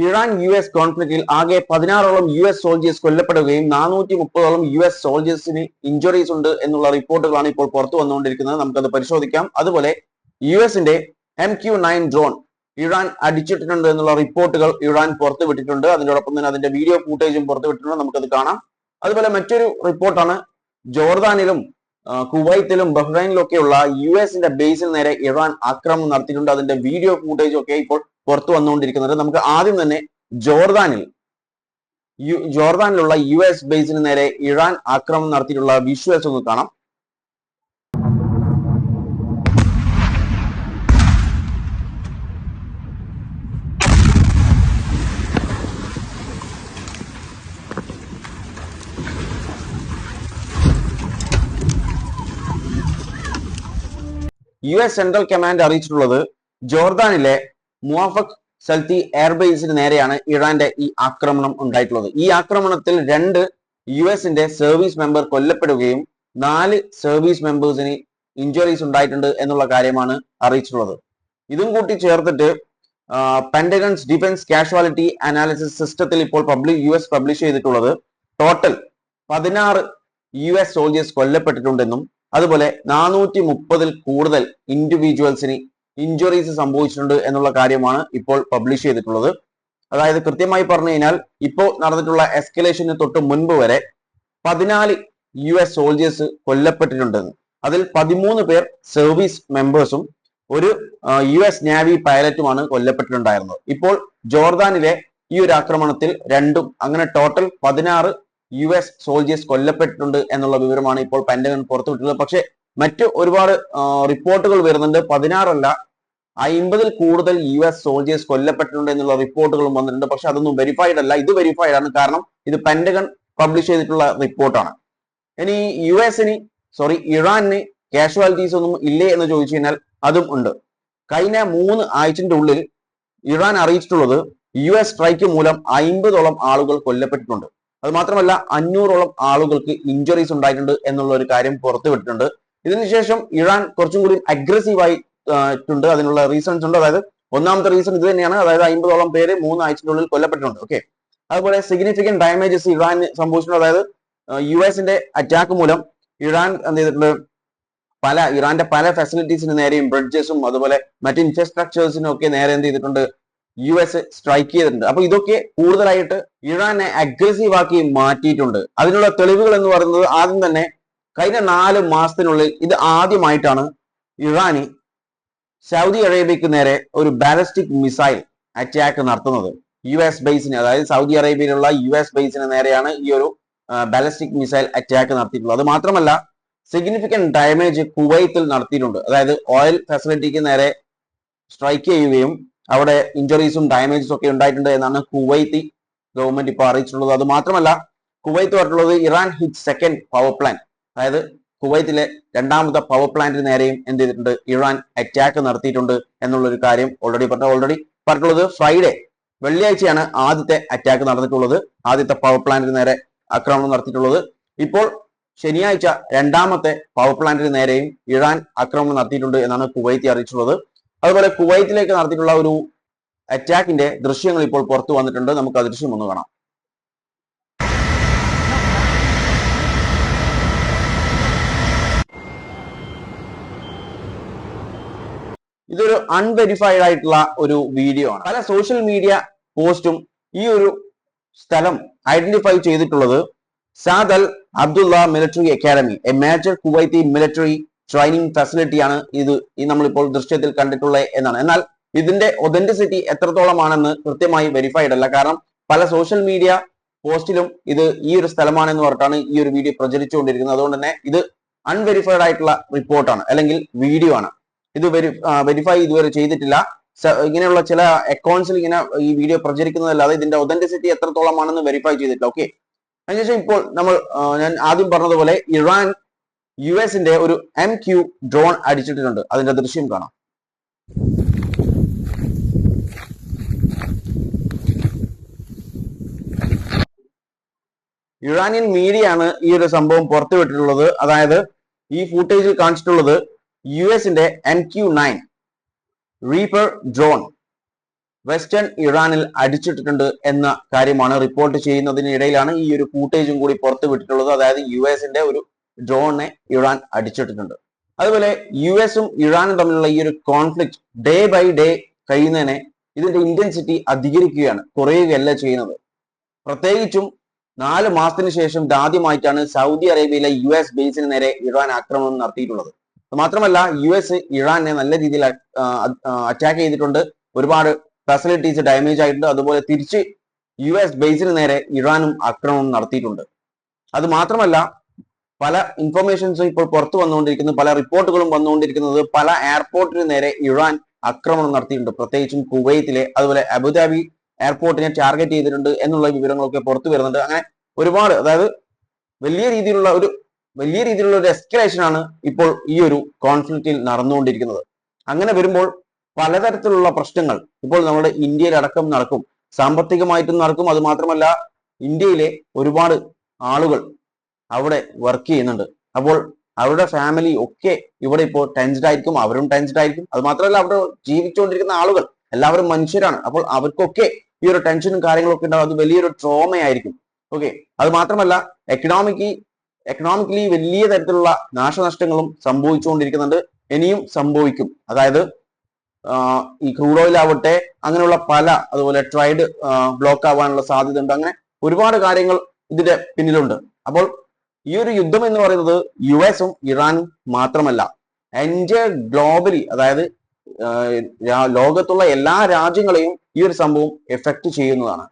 Iran US കോൺഫ്ലിക്റ്റിൽ ആകെ 16ഓളം US soldiers കൊല്ലപ്പെടുകയും 430ഓളം US സോൾജേഴ്സിന് injuries ഉണ്ട് എന്നുള്ള റിപ്പോർട്ടുകളാണ് ഇപ്പോൾ പുറത്തു വന്നുകൊണ്ടിരിക്കുന്നത്. നമുക്കത് പരിശോധിക്കാം. അതുപോലെ യുഎസിന്റെ MQ-9 ഡ്രോൺ ഇറാൻ അടിച്ചിട്ടുണ്ട് എന്നുള്ള റിപ്പോർട്ടുകൾ ഇറാൻ പുറത്തുവിട്ടിട്ടുണ്ട്. അതിനോടൊപ്പം തന്നെ അതിന്റെ വീഡിയോ ഫൂട്ടേജും പുറത്തുവിട്ടിട്ടുണ്ട്. നമുക്കത് കാണാം. അതുപോലെ മറ്റൊരു റിപ്പോർട്ടാണ് ജോർദാനിലും കുവൈത്തിലും ബഹ്റൈനിലും ഒക്കെയുള്ള യുഎസിന്റെ ബേസിൽ നേരെ ഇറാൻ ആക്രമണം നടത്തിയിട്ടുണ്ട്. അതിന്റെ വീഡിയോ ഫൂട്ടേജ് ഒക്കെ ഇപ്പോൾ പുറത്തു വന്നുകൊണ്ടിരിക്കുന്നത്. നമുക്ക് ആദ്യം തന്നെ ജോർദാനിലുള്ള US ബേസിന് നേരെ ഇറാൻ ആക്രമണം നടത്തിയിട്ടുള്ള വിഷ്വൽസ് ഒന്ന് കാണാം. US സെൻട്രൽ കമാൻഡ് അറിയിച്ചിട്ടുള്ളത് ജോർദാനിലെ മുവാഫക് സൽത്തി എയർബേസിന് നേരെയാണ് ഇറാന്റെ ഈ ആക്രമണം ഉണ്ടായിട്ടുള്ളത്. ഈ ആക്രമണത്തിൽ 2 യുഎസിന്റെ സർവീസ് മെമ്പർ കൊല്ലപ്പെടുകയും 4 സർവീസ് മെമ്പേഴ്സിന് ഇഞ്ചുറീസ് ഉണ്ടായിട്ടുണ്ട് എന്നുള്ള കാര്യമാണ് അറിയിച്ചിട്ടുള്ളത്. ഇതും കൂട്ടി ചേർത്തിട്ട് പെന്റഗൺസ് ഡിഫൻസ് കാഷ്വാലിറ്റി അനാലിസിസ് സിസ്റ്റത്തിൽ ഇപ്പോൾ US പബ്ലിഷ് ചെയ്തിട്ടുള്ളത് ടോട്ടൽ 16 US സോൾജേഴ്സ് കൊല്ലപ്പെട്ടിട്ടുണ്ടെന്നും അതുപോലെ 430-ൽ കൂടുതൽ ഇൻഡിവിജ്വൽസിന് ഇഞ്ചുറീസ് സംഭവിച്ചിട്ടുണ്ട് എന്നുള്ള കാര്യമാണ് ഇപ്പോൾ പബ്ലിഷ് ചെയ്തിട്ടുള്ളത്. അതായത് കൃത്യമായി പറഞ്ഞു കഴിഞ്ഞാൽ ഇപ്പോൾ നടന്നിട്ടുള്ള എസ്കലേഷന് തൊട്ട് മുൻപ് വരെ 14 US സോൾജേഴ്സ് കൊല്ലപ്പെട്ടിട്ടുണ്ടെന്ന്. അതിൽ 13 പേർ സർവീസ് മെമ്പേഴ്സും ഒരു US നാവി പൈലറ്റുമാണ് കൊല്ലപ്പെട്ടിട്ടുണ്ടായിരുന്നത്. ഇപ്പോൾ ജോർദാനിലെ ഈ ഒരു ആക്രമണത്തിൽ 2 അങ്ങനെ ടോട്ടൽ 16 US സോൾജേഴ്സ് കൊല്ലപ്പെട്ടിട്ടുണ്ട് എന്നുള്ള വിവരമാണ് ഇപ്പോൾ പെന്റഗൺ പുറത്തുവിട്ടുള്ളത്. പക്ഷെ മറ്റു ഒരുപാട് റിപ്പോർട്ടുകൾ വരുന്നുണ്ട്. 16 അല്ല 50-ൽ കൂടുതൽ US സോൾജേഴ്സ് കൊല്ലപ്പെട്ടിട്ടുണ്ട് എന്നുള്ള റിപ്പോർട്ടുകളും വന്നിട്ടുണ്ട്. പക്ഷെ അതൊന്നും വെരിഫൈഡ് അല്ല. ഇത് വെരിഫൈഡ് ആണ്, കാരണം ഇത് പെന്റഗൺ പബ്ലിഷ് ചെയ്തിട്ടുള്ള റിപ്പോർട്ടാണ്. ഇനി ഇറാനിന് കാഷ്വാലിറ്റീസ് ഒന്നും ഇല്ലേ എന്ന് ചോദിച്ചു കഴിഞ്ഞാൽ അതും ഉണ്ട്. കഴിഞ്ഞ 3 ആഴ്ചന്റെ ഉള്ളിൽ ഇറാൻ അറിയിച്ചിട്ടുള്ളത് US സ്ട്രൈക്ക് മൂലം 50ഓളം ആളുകൾ കൊല്ലപ്പെട്ടിട്ടുണ്ട്. അത് മാത്രമല്ല 500ഓളം ആളുകൾക്ക് ഇഞ്ചുറീസ് ഉണ്ടായിട്ടുണ്ട് എന്നുള്ള ഒരു കാര്യം പുറത്തുവിട്ടിട്ടുണ്ട്. ഇതിനുശേഷം ഇറാൻ കുറച്ചും കൂടി അഗ്രസീവ് ആയിട്ടുണ്ട്. അതിനുള്ള റീസൺസ് ഉണ്ട്. അതായത് ഒന്നാമത്തെ റീസൺ ഇത് തന്നെയാണ്. അതായത് 50ഓളം പേര് 3 ആഴ്ചയ്ക്കുള്ളിൽ കൊല്ലപ്പെട്ടിട്ടുണ്ട്. ഓക്കെ, അതുപോലെ സിഗ്നിഫിക്കന്റ് ഡാമേജസ് ഇറാൻ സംഭവിച്ചിട്ടുണ്ട്. അതായത് യുഎസിന്റെ അറ്റാക്ക് മൂലം ഇറാൻ എന്ത് ചെയ്തിട്ടുണ്ട്, ഇറാന്റെ പല ഫെസിലിറ്റീസിന് നേരെയും ബ്രിഡ്ജസും അതുപോലെ മറ്റ് ഇൻഫ്രാസ്ട്രക്ചേഴ്സിനും ഒക്കെ നേരെ എന്ത് ചെയ്തിട്ടുണ്ട്, US സ്ട്രൈക്ക് ചെയ്തിട്ടുണ്ട്. അപ്പൊ ഇതൊക്കെ കൂടുതലായിട്ട് ഇറാനെ അഗ്രസീവ് ആക്കി മാറ്റിയിട്ടുണ്ട്. അതിനുള്ള തെളിവുകൾ എന്ന് പറയുന്നത് ആദ്യം തന്നെ കഴിഞ്ഞ 4 മാസത്തിനുള്ളിൽ ഇത് ആദ്യമായിട്ടാണ് ഇറാന് സൗദി അറേബ്യക്ക് നേരെ ഒരു ബാലിസ്റ്റിക് മിസൈൽ അറ്റാക്ക് നടത്തുന്നത്. US ബേസിന്, അതായത് സൗദി അറേബ്യയിലുള്ള US ബേസിന് നേരെയാണ് ഈ ഒരു ബാലിസ്റ്റിക് മിസൈൽ അറ്റാക്ക് നടത്തിയിട്ടുള്ളത്. അത് മാത്രമല്ല സിഗ്നിഫിക്കന്റ് ഡാമേജ് കുവൈത്തിൽ നടത്തിയിട്ടുണ്ട്. അതായത് ഓയിൽ ഫെസിലിറ്റിക്ക് നേരെ സ്ട്രൈക്ക് ചെയ്യുകയും അവിടെ ഇഞ്ചുറീസും ഡാമേജസും ഒക്കെ ഉണ്ടായിട്ടുണ്ട് എന്നാണ് കുവൈത്തി ഗവൺമെന്റ് ഇപ്പോൾ അറിയിച്ചിട്ടുള്ളത്. അത് മാത്രമല്ല കുവൈത്ത് പറഞ്ഞിട്ടുള്ളത് Iran hit second power plant, അതായത് കുവൈത്തിലെ 2ാമത്തെ പവർ പ്ലാന്റിന് നേരെയും എന്ത് ചെയ്തിട്ടുണ്ട്, ഇറാൻ അറ്റാക്ക് നടത്തിയിട്ടുണ്ട് എന്നുള്ള ഒരു കാര്യം ഓൾറെഡി പറഞ്ഞിട്ടുള്ളത്. ഫ്രൈഡേ, വെള്ളിയാഴ്ചയാണ് ആദ്യത്തെ അറ്റാക്ക് നടന്നിട്ടുള്ളത്, ആദ്യത്തെ പവർ പ്ലാന്റിന് നേരെ ആക്രമണം നടത്തിയിട്ടുള്ളത്. ഇപ്പോൾ ശനിയാഴ്ച 2ാമത്തെ പവർ പ്ലാന്റിന് നേരെയും ഇറാൻ ആക്രമണം നടത്തിയിട്ടുണ്ട് എന്നാണ് കുവൈത്തി അറിയിച്ചിട്ടുള്ളത്. അതുപോലെ കുവൈത്തിലേക്ക് നടത്തിയിട്ടുള്ള ഒരു അറ്റാക്കിന്റെ ദൃശ്യങ്ങൾ ഇപ്പോൾ പുറത്തു വന്നിട്ടുണ്ട്. നമുക്ക് ആ ദൃശ്യം ഒന്ന് കാണാം. ഇതൊരു അൺവെരിഫൈഡ് ആയിട്ടുള്ള ഒരു വീഡിയോ ആണ്. പല സോഷ്യൽ മീഡിയ പോസ്റ്റും ഈ ഒരു സ്ഥലം ഐഡന്റിഫൈ ചെയ്തിട്ടുള്ളത് Saad Al Abdullah military academy, a major Kuwaiti military training ഫെസിലിറ്റിയാണ് ഇത് നമ്മളിപ്പോൾ ദൃശ്യത്തിൽ കണ്ടിട്ടുള്ളത് എന്നാണ്. എന്നാൽ ഇതിന്റെ ഒതന്റിസിറ്റി എത്രത്തോളമാണെന്ന് കൃത്യമായി വെരിഫൈഡ് അല്ല. കാരണം പല സോഷ്യൽ മീഡിയ പോസ്റ്റിലും ഇത് ഈ ഒരു സ്ഥലമാണെന്ന് പറഞ്ഞിട്ടാണ് ഈ ഒരു വീഡിയോ പ്രചരിച്ചുകൊണ്ടിരിക്കുന്നത്. അതുകൊണ്ട് തന്നെ ഇത് അൺവെരിഫൈഡ് ആയിട്ടുള്ള റിപ്പോർട്ടാണ്, അല്ലെങ്കിൽ വീഡിയോ ആണ്. ഇത് വെരിഫൈ ഇതുവരെ ചെയ്തിട്ടില്ല. ഇങ്ങനെയുള്ള ചില അക്കൗണ്ട്സിൽ ഇങ്ങനെ ഈ വീഡിയോ പ്രചരിക്കുന്നതല്ലാതെ ഇതിന്റെ ഒതന്റിസിറ്റി എത്രത്തോളമാണെന്ന് വെരിഫൈ ചെയ്തിട്ടില്ല. ഓക്കെ, അതിനുശേഷം ഇപ്പോൾ ഞാൻ ആദ്യം പറഞ്ഞതുപോലെ ഇറാൻ യുഎസിന്റെ ഒരു MQ ഡ്രോൺ അടിച്ചിട്ടുണ്ട്. അതിന്റെ ദൃശ്യം കാണാം. ഇറാനിയൻ മീഡിയ ആണ് ഈ ഒരു സംഭവം പുറത്തുവിട്ടിട്ടുള്ളത്. അതായത് ഈ ഫൂട്ടേജിൽ കാണിച്ചിട്ടുള്ളത് യുഎസിന്റെ MQ-9 റീപ്പർ ഡ്രോൺ വെസ്റ്റേൺ ഇറാനിൽ അടിച്ചിട്ടിട്ടുണ്ട് എന്ന കാര്യമാണ് റിപ്പോർട്ട് ചെയ്യുന്നതിനിടയിലാണ് ഈ ഒരു ഫൂട്ടേജും കൂടി പുറത്തു വിട്ടിട്ടുള്ളത്. അതായത് US-ന്റെ ഒരു ഡ്രോണിനെ ഇറാൻ അടിച്ചിട്ടിട്ടുണ്ട്. അതുപോലെ US-ഉം ഇറാനും തമ്മിലുള്ള ഈ ഒരു കോൺഫ്ലിക്റ്റ് ഡേ ബൈ ഡേ കഴിയുന്നതിനെ ഇതിന്റെ ഇന്റൻസിറ്റി അധികരിക്കുകയാണ്, കുറയുകയല്ല ചെയ്യുന്നത്. പ്രത്യേകിച്ചും 4 മാസത്തിന് ശേഷം ഇതാദ്യമായിട്ടാണ് സൗദി അറേബ്യയിലെ US ബേസിന് നേരെ ഇറാൻ ആക്രമണം നടത്തിയിട്ടുള്ളത്. മാത്രമല്ല US ഇറാനെ നല്ല രീതിയിൽ അറ്റാക്ക് ചെയ്തിട്ടുണ്ട്. ഒരുപാട് ഫെസിലിറ്റീസ് ഡാമേജ് ആയിട്ടുണ്ട്. അതുപോലെ തിരിച്ച് US ബേസിന് നേരെ ഇറാനും ആക്രമണം നടത്തിയിട്ടുണ്ട്. അത് മാത്രമല്ല പല ഇൻഫർമേഷൻസും ഇപ്പോൾ പുറത്തു വന്നുകൊണ്ടിരിക്കുന്നു, പല റിപ്പോർട്ടുകളും വന്നുകൊണ്ടിരിക്കുന്നത് പല എയർപോർട്ടിന് നേരെ ഇറാൻ ആക്രമണം നടത്തിയിട്ടുണ്ട്. പ്രത്യേകിച്ചും കുവൈത്തിലെ അതുപോലെ അബുദാബി എയർപോർട്ടിനെ ടാർഗറ്റ് ചെയ്തിട്ടുണ്ട് എന്നുള്ള വിവരങ്ങളൊക്കെ പുറത്തു വരുന്നുണ്ട്. അങ്ങനെ ഒരുപാട്, അതായത് വലിയ രീതിയിലുള്ള ഒരു എസ്കലേഷൻ ആണ് ഇപ്പോൾ ഈ ഒരു കോൺഫ്ലിക്റ്റിൽ നടന്നുകൊണ്ടിരിക്കുന്നത്. അങ്ങനെ വരുമ്പോൾ പലതരത്തിലുള്ള പ്രശ്നങ്ങൾ ഇപ്പോൾ നമ്മുടെ ഇന്ത്യയിൽ അടക്കം നടക്കും, സാമ്പത്തികമായിട്ടും നടക്കും. അത് മാത്രമല്ല ഇന്ത്യയിലെ ഒരുപാട് ആളുകൾ അവിടെ വർക്ക് ചെയ്യുന്നുണ്ട്. അപ്പോൾ അവരുടെ ഫാമിലി ഒക്കെ ഇവിടെ ഇപ്പോൾ ടെൻസ്ഡ് ആയിരിക്കും, അവരും ടെൻസ്ഡ് ആയിരിക്കും. അത് മാത്രമല്ല അവിടെ ജീവിച്ചുകൊണ്ടിരിക്കുന്ന ആളുകൾ എല്ലാവരും മനുഷ്യരാണ്. അപ്പോൾ അവർക്കൊക്കെ ഈ ഒരു ടെൻഷനും കാര്യങ്ങളൊക്കെ ഉണ്ടാവും. അത് വലിയൊരു ട്രോമയായിരിക്കും. ഓക്കെ, അത് മാത്രമല്ല എക്കണോമിക്കലി വലിയ തരത്തിലുള്ള നാശനഷ്ടങ്ങളും സംഭവിച്ചുകൊണ്ടിരിക്കുന്നുണ്ട്, ഇനിയും സംഭവിക്കും. അതായത് ഈ ക്രൂഡ് ഓയിൽ ആവട്ടെ, അങ്ങനെയുള്ള അതുപോലെ ട്രേഡ് ബ്ലോക്ക് ആവാനുള്ള സാധ്യത ഉണ്ട്. അങ്ങനെ ഒരുപാട് കാര്യങ്ങൾ ഇതിന്റെ പിന്നിലുണ്ട്. അപ്പോൾ ഈ ഒരു യുദ്ധം എന്ന് പറയുന്നത് US-ഉം ഇറാനും മാത്രമല്ല, എൻറ്റയർ ഗ്ലോബലി, അതായത് ലോകത്തുള്ള എല്ലാ രാജ്യങ്ങളെയും ഈ ഒരു സംഭവം എഫക്ട് ചെയ്യുന്നതാണ്.